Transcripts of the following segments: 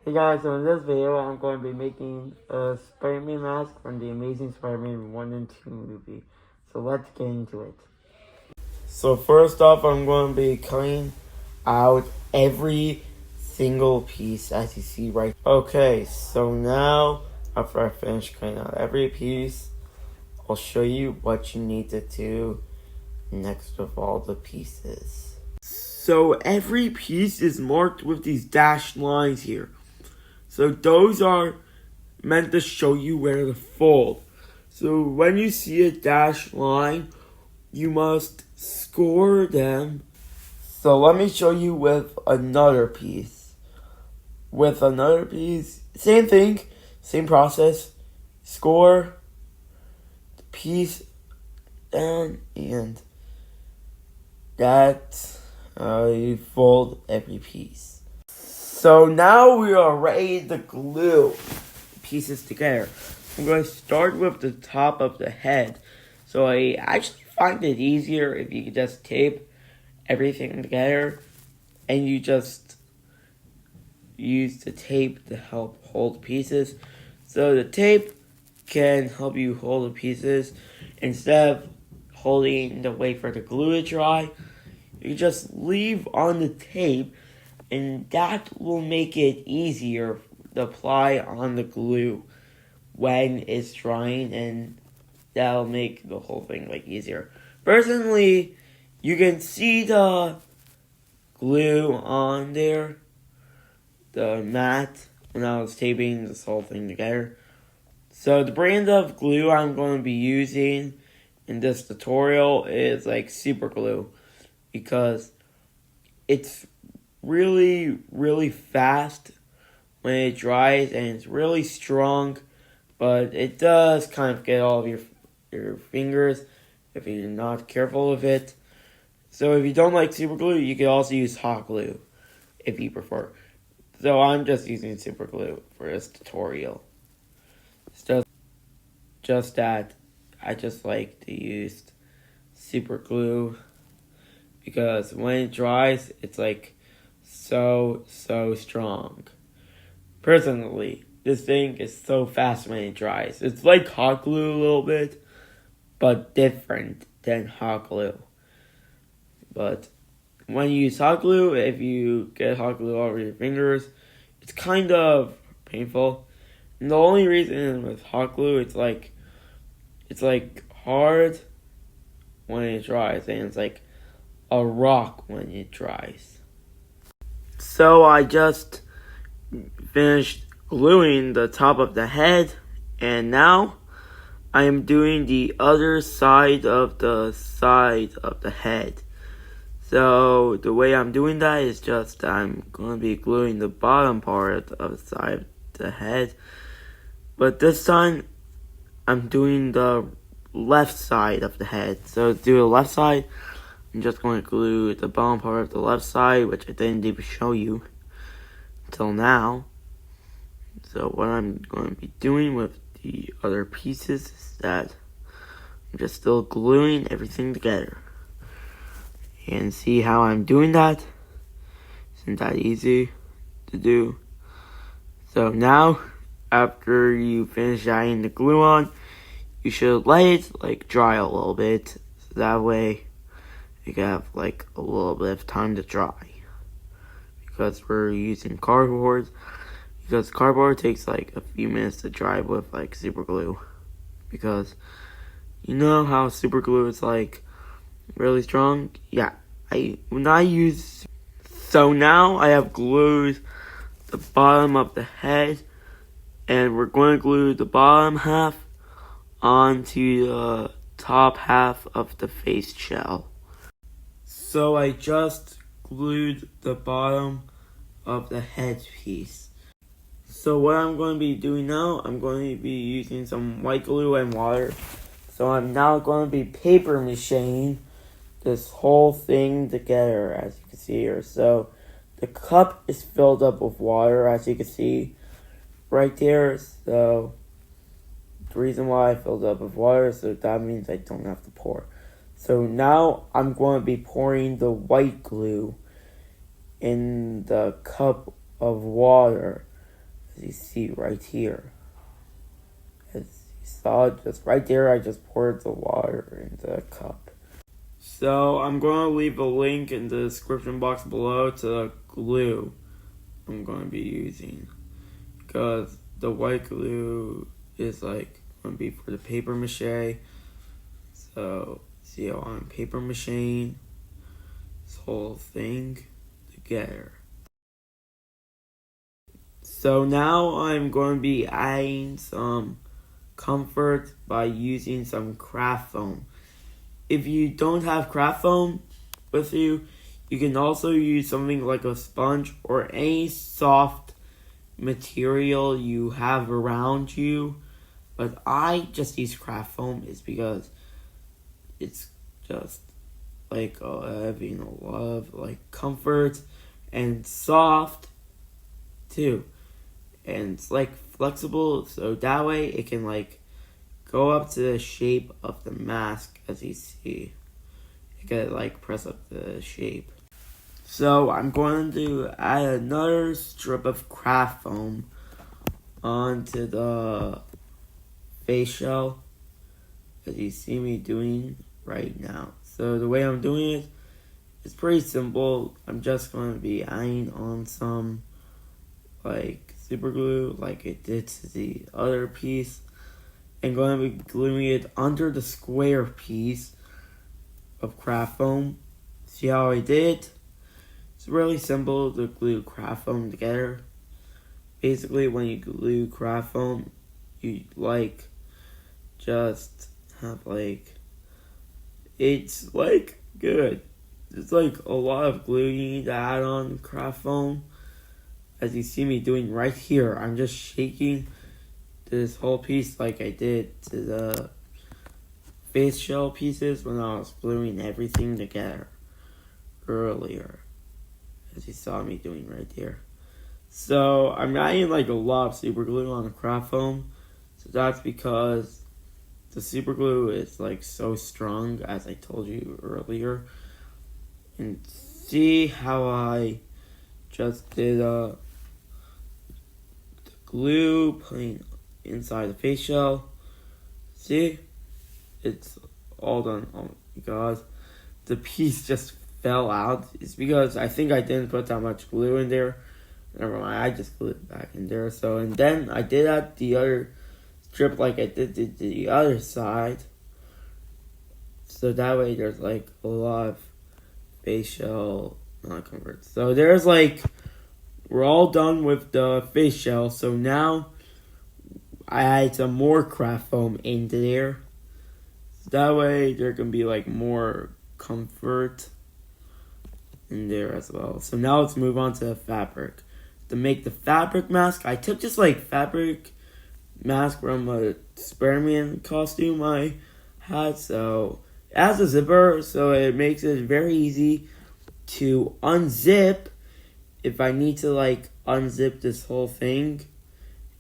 Hey guys, so in this video I'm going to be making a Spider-Man mask from the Amazing Spider-Man 1 and 2 movie. So let's get into it. So first off, I'm going to be cutting out every single piece as you see right. Okay, so now after I finish cutting out every piece, I'll show you what you need to do next of all the pieces. So every piece is marked with these dashed lines here. So those are meant to show you where to fold. So when you see a dashed line, you must score them. So let me show you with another piece. With another piece, same thing, same process. Score the piece down and that's how you fold every piece. So now we are ready to glue the pieces together. I'm going to start with the top of the head. So I actually find it easier if you could just tape everything together and you just use the tape to help hold pieces. So the tape can help you hold the pieces instead of holding the wait for the glue to dry. You just leave on the tape and that will make it easier to apply on the glue when it's drying, and that'll make the whole thing easier. Personally, you can see the glue on there, the mat, when I was taping this whole thing together. So the brand of glue I'm going to be using in this tutorial is super glue, because it's really fast when it dries and it's really strong, but it does kind of get all of your fingers if you're not careful with it. So if you don't like super glue, you can also use hot glue if you prefer. So I'm just using super glue for this tutorial. It's just that I just like to use super glue because when it dries, it's so strong. Personally, this thing is so fast when it dries. It's like hot glue a little bit, but different than hot glue. But when you use hot glue, if you get hot glue all over your fingers, it's kind of painful. And the only reason with hot glue, it's hard when it dries, and it's like a rock when it dries. So I just finished gluing the top of the head, and now I am doing the other side of the head. So the way I'm doing that is just I'm going to be gluing the bottom part of the side of the head, but this time I'm doing the left side of the head. So to do the left side, I'm just going to glue the bottom part of the left side, which I didn't even show you until now. So what I'm going to be doing with the other pieces is that I'm just still gluing everything together. And see how I'm doing that? Isn't that easy to do? So now, after you finish adding the glue on, you should let it dry a little bit. So that way you can have a little bit of time to dry. Because we're using cardboard. Because cardboard takes a few minutes to dry with super glue. Because you know how super glue is really strong? Yeah. So now I have glued the bottom of the head, and we're going to glue the bottom half onto the top half of the face shell. So I just glued the bottom of the head piece. So what I'm going to be doing now, I'm going to be using some white glue and water. So I'm now going to be paper macheing this whole thing together, as you can see here. So the cup is filled up with water, as you can see right there. So the reason why I filled up with water, so that means I don't have to pour. So now I'm going to be pouring the white glue in the cup of water. as you see right here. As you saw, just right there, I just poured the water into a cup. So I'm going to leave a link in the description box below to the glue I'm going to be using, because the white glue is like going to be for the paper mache. So see how I'm paper macheing this whole thing together. So now I'm going to be adding some comfort by using some craft foam. If you don't have craft foam with you, you can also use something like a sponge or any soft material you have around you. But I just use craft foam is because it's just like having a lot of like comfort and soft too. And it's like flexible, so that way it can like go up to the shape of the mask. As you see, you can like press up the shape. So I'm going to add another strip of craft foam onto the face shell, as you see me doing right now. So the way I'm doing it is pretty simple. I'm just going to be adding on some like super glue like it did to the other piece, and going to be gluing it under the square piece of craft foam. See how I did it? It's really simple to glue craft foam together. Basically, when you glue craft foam, you like just have like, it's like good. It's like a lot of glue you need to add on craft foam. As you see me doing right here, I'm just shaking this whole piece like I did to the face shell pieces when I was gluing everything together earlier, as you saw me doing right there. So I'm adding like a lot of super glue on the craft foam. So that's because the super glue is like so strong, as I told you earlier. And see how I just did the glue putting inside the face shell. See, it's all done. Oh my god, the piece just fell out. It's because I think I didn't put that much glue in there. Never mind, I just glued it back in there. So, and then I did add the other strip like I did to the other side. So that way there's like a lot of face shell non-converts. So there's like, we're all done with the face shell. So now I add some more craft foam into there. So that way there can be like more comfort in there as well. So now let's move on to the fabric. To make the fabric mask, I took just like fabric mask from a Spider-Man costume I had. So it has a zipper, so it makes it very easy to unzip if I need to like unzip this whole thing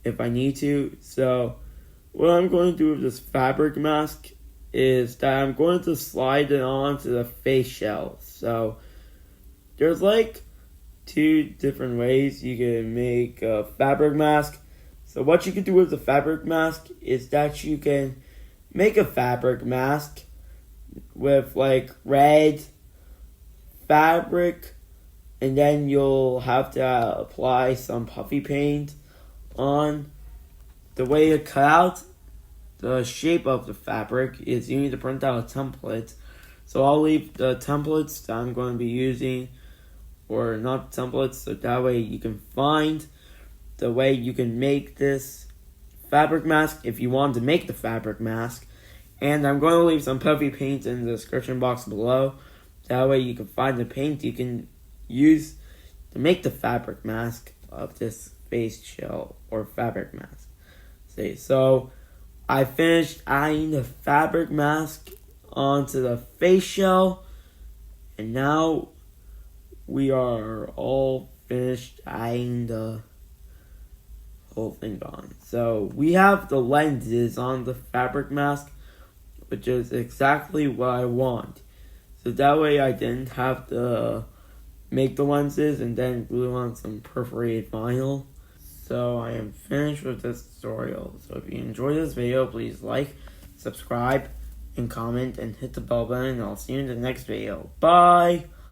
if I need to. So what I'm going to do with this fabric mask is that I'm going to slide it onto the face shell. So there's like two different ways you can make a fabric mask. So what you can do with the fabric mask is that you can make a fabric mask with like red fabric, and then you'll have to apply some puffy paint on. The way to cut out the shape of the fabric is you need to print out a template. So I'll leave the templates that I'm going to be using, or not templates, so that way you can find the way you can make this fabric mask if you want to make the fabric mask. And I'm going to leave some puffy paint in the description box below. That way you can find the paint you can use to make the fabric mask of this face shell or fabric mask. See, so I finished adding the fabric mask onto the face shell, and now we are all finished adding the whole thing on. So we have the lenses on the fabric mask, which is exactly what I want. So that way I didn't have to make the lenses and then glue on some perforated vinyl. So I am finished with this tutorial. So if you enjoyed this video, please like, subscribe, and comment, and hit the bell button. And I'll see you in the next video. Bye!